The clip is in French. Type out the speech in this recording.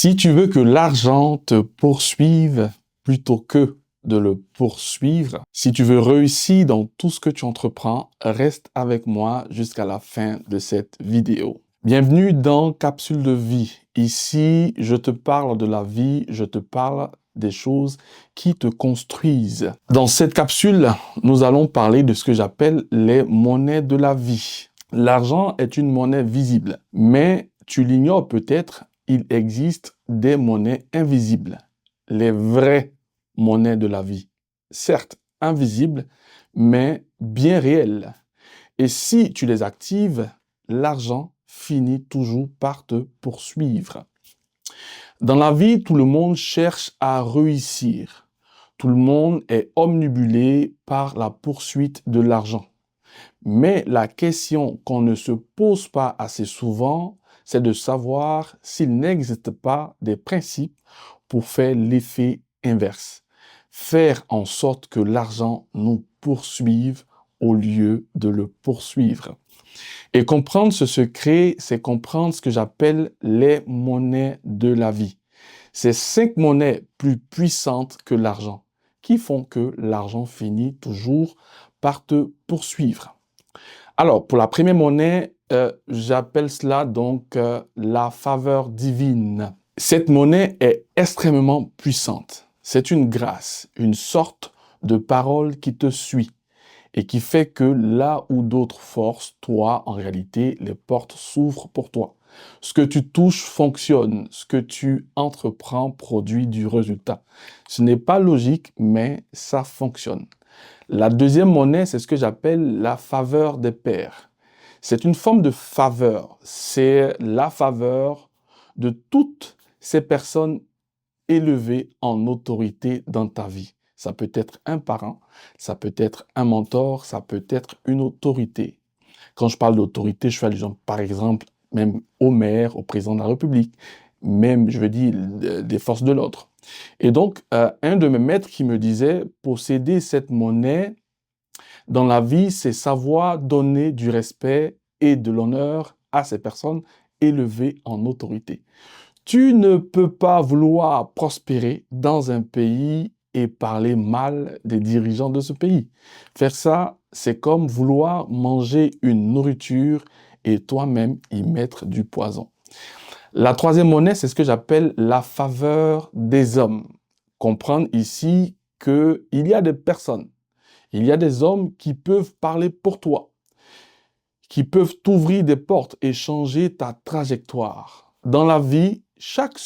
Si tu veux que l'argent te poursuive plutôt que de le poursuivre, si tu veux réussir dans tout ce que tu entreprends, reste avec moi jusqu'à la fin de cette vidéo. Bienvenue dans Capsule de vie. Ici, je te parle de la vie, je te parle des choses qui te construisent. Dans cette capsule, nous allons parler de ce que j'appelle les monnaies de la vie. L'argent est une monnaie visible, mais tu l'ignores peut-être, il existe des monnaies invisibles, les vraies monnaies de la vie. Certes, invisibles, mais bien réelles. Et si tu les actives, l'argent finit toujours par te poursuivre. Dans la vie, tout le monde cherche à réussir. Tout le monde est omnibulé par la poursuite de l'argent. Mais la question qu'on ne se pose pas assez souvent, c'est de savoir s'il n'existe pas des principes pour faire l'effet inverse. Faire en sorte que l'argent nous poursuive au lieu de le poursuivre. Et comprendre ce secret, c'est comprendre ce que j'appelle les monnaies de la vie. Ces 5 monnaies plus puissantes que l'argent, qui font que l'argent finit toujours par te poursuivre. Alors, pour la première monnaie, j'appelle cela donc la faveur divine. Cette monnaie est extrêmement puissante. C'est une grâce, une sorte de parole qui te suit et qui fait que là où d'autres forcent, toi, en réalité, les portes s'ouvrent pour toi. Ce que tu touches fonctionne, ce que tu entreprends produit du résultat. Ce n'est pas logique, mais ça fonctionne. La deuxième monnaie, c'est ce que j'appelle la faveur des pairs. C'est une forme de faveur. C'est la faveur de toutes ces personnes élevées en autorité dans ta vie. Ça peut être un parent, ça peut être un mentor, ça peut être une autorité. Quand je parle d'autorité, je fais allusion, par exemple, même au maire, au président de la République, même, je veux dire, des forces de l'ordre. Et donc, un de mes maîtres qui me disait, posséder cette monnaie dans la vie, c'est savoir donner du respect et de l'honneur à ces personnes élevées en autorité. Tu ne peux pas vouloir prospérer dans un pays et parler mal des dirigeants de ce pays. Faire ça, c'est comme vouloir manger une nourriture et toi-même y mettre du poison. La troisième monnaie, c'est ce que j'appelle la faveur des hommes. Comprendre ici qu'il y a des personnes, il y a des hommes qui peuvent parler pour toi, qui peuvent t'ouvrir des portes et changer ta trajectoire. Dans la vie, chaque